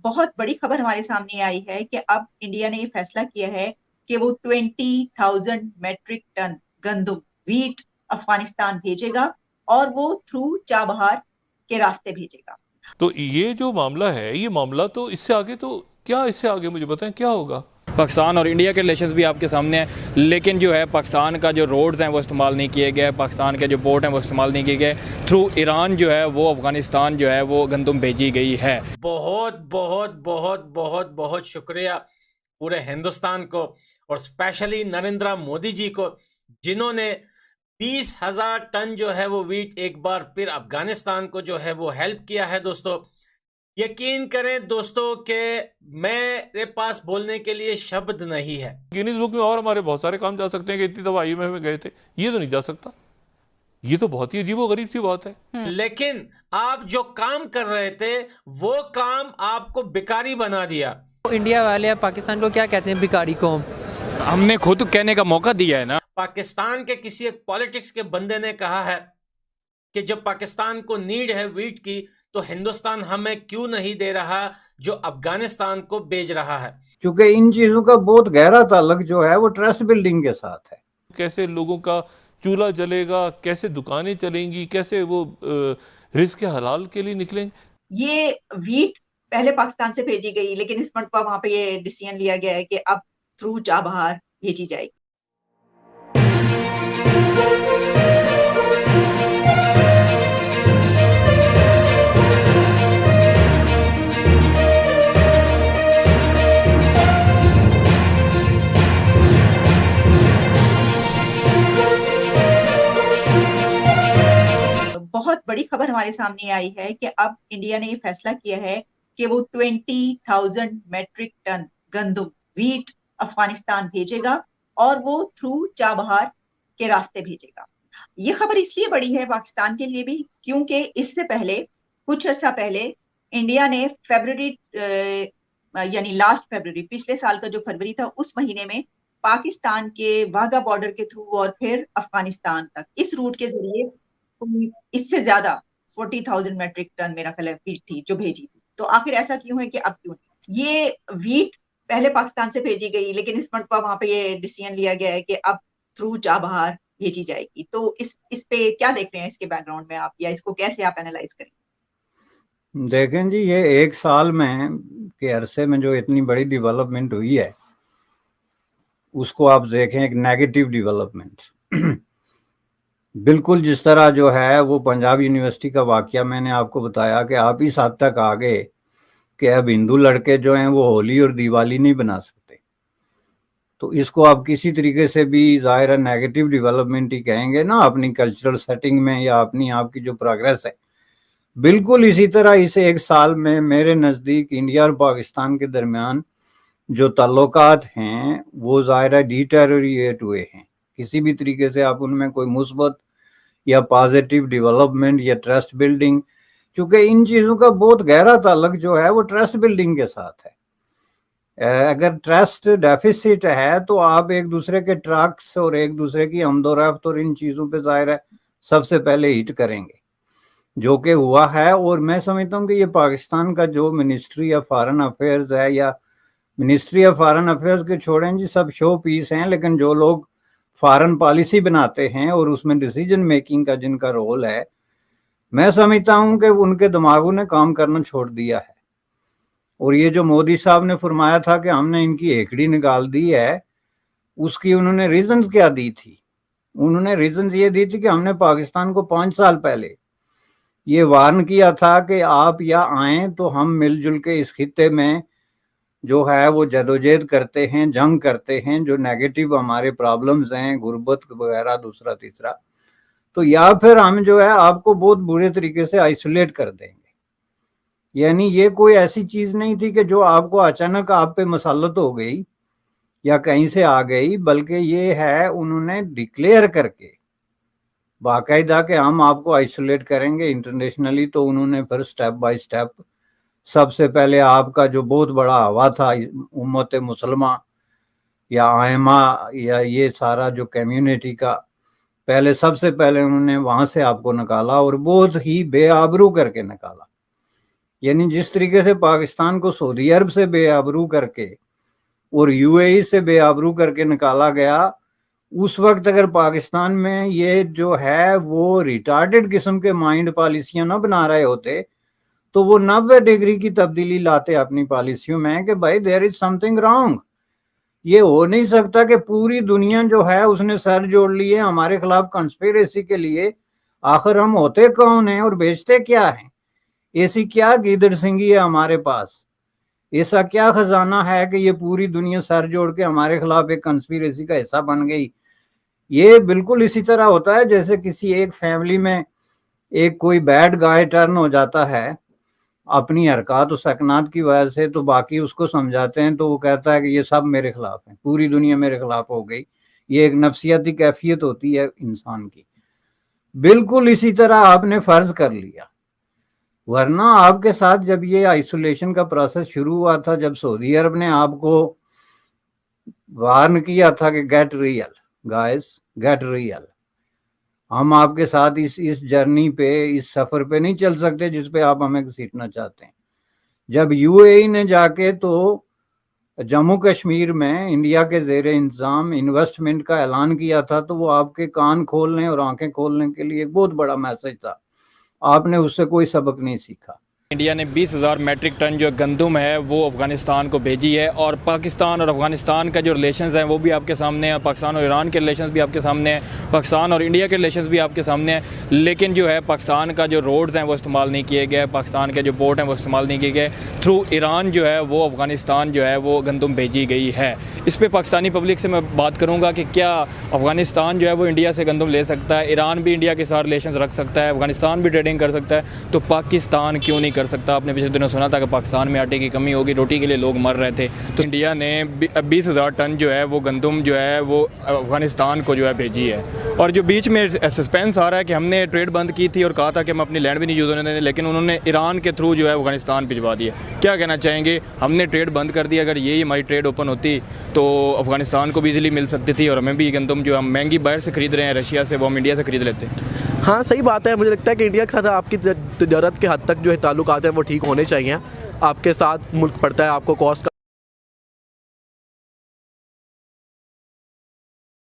बहुत बड़ी खबर हमारे सामने आई है कि अब इंडिया ने ये फैसला किया है कि वो 20,000 मेट्रिक टन गंदम वीट अफगानिस्तान भेजेगा और वो थ्रू चाबहार के रास्ते भेजेगा। तो ये जो मामला है, ये मामला तो इससे आगे तो क्या, इससे आगे मुझे बताएं क्या होगा। पाकिस्तान और इंडिया के रिलेशंस भी आपके सामने हैं, लेकिन जो है पाकिस्तान का जो रोड्स हैं वो इस्तेमाल नहीं किए गए, पाकिस्तान के जो पोर्ट हैं वो इस्तेमाल नहीं किए गए। थ्रू ईरान जो है वो अफ़गानिस्तान जो है वो गंदम भेजी गई है। बहुत बहुत बहुत बहुत बहुत शुक्रिया पूरे हिंदुस्तान को और स्पेशली नरेंद्र मोदी जी को, जिन्होंने 20,000 टन जो है वो वीट एक बार फिर अफगानिस्तान को जो है वो हेल्प किया है। दोस्तों यकीन करें दोस्तों कि मेरे पास बोलने के लिए शब्द नहीं है। गिनीज बुक में और हमारे बहुत सारे काम जा सकते हैं कि इतनी दफा आईएमएफ में गए थे, ये तो नहीं जा सकता। ये तो बहुत ही अजीबोगरीब सी बात है। लेकिन आप जो काम कर रहे थे वो काम आपको भिखारी बना दिया। इंडिया वाले या पाकिस्तान को क्या कहते हैं, भिखारी कौम। हमने खुद कहने का मौका दिया है ना। पाकिस्तान के किसी एक पॉलिटिक्स के बंदे ने कहा है कि जब पाकिस्तान को नीड है वीट की तो हिंदुस्तान हमें क्यों नहीं दे रहा जो अफगानिस्तान को भेज रहा है। क्योंकि इन चीजों का बहुत गहरा ताल्लुक जो है वो ट्रस्ट बिल्डिंग के साथ है। कैसे लोगों का चूल्हा जलेगा, कैसे दुकानें चलेंगी, कैसे वो रिस्क हलाल के लिए निकलेंगे। ये वीट पहले पाकिस्तान से भेजी गई, लेकिन इस मरतबा वहां पे ये डिसीजन लिया गया है कि अब थ्रू चाबहार भेजी जाएगी। बहुत बड़ी खबर हमारे सामने आई है कि अब इंडिया ने ये फैसला किया है कि वो 20,000 मेट्रिक टन गंदम वीट अफगानिस्तान भेजेगा और वो थ्रू चाबहार के रास्ते भेजेगा। ये खबर इसलिए बड़ी है पाकिस्तान के लिए भी क्योंकि इससे पहले कुछ अर्सा पहले इंडिया ने फरवरी यानी लास्ट फरवरी, पिछले साल का जो फरवरी था उस महीने में पाकिस्तान के वाघा बॉर्डर के थ्रू और फिर अफगानिस्तान तक इस रूट के जरिए इससे ज्यादा 40,000 मेट्रिक टन मेरा ख्याल वीट थी जो भेजी थी। तो आखिर ऐसा क्यों है कि अब क्यों नहीं? ये वीट पहले पाकिस्तान से भेजी गई, लेकिन इस मरतबा वहां पे ये डिसीजन लिया गया है कि अब थ्रू चाबहार भेजी जाएगी। तो इस पे क्या देख रहे हैं, इसके बैकग्राउंड में आप, या इसको कैसे आप एनालाइज करें? देखें जी, ये एक साल में के अरसे में जो इतनी बड़ी डेवलपमेंट हुई है उसको आप देखें एक नेगेटिव डेवलपमेंट। बिल्कुल जिस तरह जो है वो पंजाब यूनिवर्सिटी का वाकया मैंने आपको बताया कि आप इस हद तक आ गए कि अब हिंदू लड़के जो हैं वो होली और दिवाली नहीं बना सकते। तो इसको आप किसी तरीके से भी जाहिर है नेगेटिव डेवलपमेंट ही कहेंगे ना, अपनी कल्चरल सेटिंग में या अपनी आपकी जो प्रोग्रेस है। बिल्कुल इसी तरह इस एक साल में मेरे नज़दीक इंडिया और पाकिस्तान के दरमियान जो ताल्लुकात हैं वो ज़ाहिर है डिटेरियोरेट हुए हैं। किसी भी तरीके से आप उनमें कोई मुस्बत या पॉजिटिव डेवलपमेंट या ट्रस्ट बिल्डिंग, क्योंकि इन चीज़ों का बहुत गहरा ताल्लुक जो है वो ट्रस्ट बिल्डिंग के साथ है। अगर ट्रस्ट डेफिसिट है तो आप एक दूसरे के ट्रक्स और एक दूसरे की आमदोरफ्त और इन चीज़ों पे ज़ाहिर है सबसे पहले हिट करेंगे, जो कि हुआ है। और मैं समझता हूँ कि ये पाकिस्तान का जो मिनिस्ट्री ऑफ फॉरेन अफेयर्स है या मिनिस्ट्री ऑफ फॉरेन अफेयर्स के छोड़ें जी, सब शो पीस हैं, लेकिन जो लोग फॉरेन पॉलिसी बनाते हैं और उसमें डिसीजन मेकिंग का जिनका रोल है, मैं समझता हूं कि उनके दिमागों ने काम करना छोड़ दिया है। और ये जो मोदी साहब ने फरमाया था कि हमने इनकी हेकड़ी निकाल दी है, उसकी उन्होंने रीजन क्या दी थी? उन्होंने रीजन ये दी थी कि हमने पाकिस्तान को 5 साल पहले ये वार्न किया था कि आप या आए तो हम मिलजुल के इस खित्ते में जो है वो जदोजहद करते हैं, जंग करते हैं, जो नेगेटिव हमारे प्रॉब्लम्स हैं, गुर्बत वगैरह दूसरा तीसरा, तो या फिर हम जो है आपको बहुत बुरे तरीके से आइसोलेट कर देंगे। यानी ये कोई ऐसी चीज नहीं थी कि जो आपको अचानक आप पे मसल्लत हो गई या कहीं से आ गई, बल्कि ये है उन्होंने डिक्लेयर करके बाकायदा कि हम आपको आइसोलेट करेंगे इंटरनेशनली। तो उन्होंने फिर स्टेप बाय स्टेप सबसे पहले आपका जो बहुत बड़ा हवा था उम्मत मुसलमान या आयमा या ये सारा जो कम्युनिटी का, पहले सबसे पहले उन्होंने वहां से आपको निकाला और बहुत ही बेआबरू करके निकाला। यानी जिस तरीके से पाकिस्तान को सऊदी अरब से बेआबरू करके और यूएई से बेआबरू करके निकाला गया, उस वक्त अगर पाकिस्तान में ये जो है वो रिटार्डेड किस्म के माइंड पॉलिसियां ना बना रहे होते तो वो 90 डिग्री की तब्दीली लाते अपनी पॉलिसियों में कि भाई देयर इज समथिंग रॉन्ग। ये हो नहीं सकता कि पूरी दुनिया जो है उसने सर जोड़ लिए हमारे खिलाफ कंस्पिरेसी के लिए। आखिर हम होते कौन हैं और बेचते क्या हैं? ऐसी क्या गीदड़ सिंगी है हमारे पास, ऐसा क्या खजाना है कि ये पूरी दुनिया सर जोड़ के हमारे खिलाफ एक कंस्पिरेसी का हिस्सा बन गई? ये बिल्कुल इसी तरह होता है जैसे किसी एक फैमिली में एक कोई बैड गाय टर्न हो जाता है अपनी हरकत और सकनात की वजह से, तो बाकी उसको समझाते हैं तो वो कहता है कि ये सब मेरे खिलाफ है, पूरी दुनिया मेरे खिलाफ हो गई। ये एक नफ्सियाती कैफियत होती है इंसान की। बिल्कुल इसी तरह आपने फर्ज कर लिया, वरना आपके साथ जब ये आइसोलेशन का प्रोसेस शुरू हुआ था, जब सऊदी अरब ने आपको वार्न किया था कि get real guys, get real, हम आपके साथ इस जर्नी पे, इस सफर पे नहीं चल सकते जिस पे आप हमें घसीटना चाहते हैं। जब यूएई ने जाके तो जम्मू कश्मीर में इंडिया के ज़ेर इंतजाम इन्वेस्टमेंट का ऐलान किया था, तो वो आपके कान खोलने और आंखें खोलने के लिए एक बहुत बड़ा मैसेज था। आपने उससे कोई सबक नहीं सीखा। इंडिया ने 20,000 मैट्रिक टन जो गंदम है वो अफ़गानिस्तान को भेजी है, और पाकिस्तान और अफ़गानिस्तान का जो रिलेशंस हैं वो भी आपके सामने हैं, पाकिस्तान और ईरान के रिलेशंस भी आपके सामने हैं, पाकिस्तान और इंडिया के रिलेशंस भी आपके सामने हैं। लेकिन जो है पाकिस्तान का जो रोड्स हैं वो इस्तेमाल नहीं किए गए, पाकिस्तान के जो पोर्ट हैं वो इस्तेमाल नहीं किए गए। थ्रू ईरान जो है वो अफ़गानिस्तान जो है वो गंदम भेजी गई है। इस पर पाकिस्तानी पब्लिक से मैं बात करूँगा कि क्या अफ़गानिस्तान जो है वो इंडिया से गंदम ले सकता है, ईरान भी इंडिया के साथ रिलेशंस रख सकता है, अफ़गानिस्तान भी ट्रेडिंग कर सकता है, तो पाकिस्तान क्यों नहीं कर सकता? आपने पिछले दिनों सुना था कि पाकिस्तान में आटे की कमी होगी, रोटी के लिए लोग मर रहे थे, तो इंडिया ने 20,000 टन जो है वो गंदम जो है वो अफ़गानिस्तान को जो है भेजी है। और जो बीच में सस्पेंस आ रहा है कि हमने ट्रेड बंद की थी और कहा था कि हम अपनी लैंड भी नहीं यूज़ होने देंगे, लेकिन उन्होंने ईरान के थ्रू जो है अफ़गानिस्तान भिजवा दिया। क्या कहना चाहेंगे? हमने ट्रेड बंद कर दिया, अगर यही हमारी ट्रेड ओपन होती तो अफ़गानिस्तान को भी इजीली मिल सकती थी, और हमें भी गंदम जो हम महंगी बाहर से ख़रीद रहे हैं रशिया से, वो हम इंडिया से ख़रीद लेते हैं। हाँ सही बात है। मुझे लगता है कि इंडिया के साथ आपकी तजारत के हद तक जो है ताल्लुकात हैं वो ठीक होने चाहिए। आपके साथ मुल्क पड़ता है, आपको कॉस्ट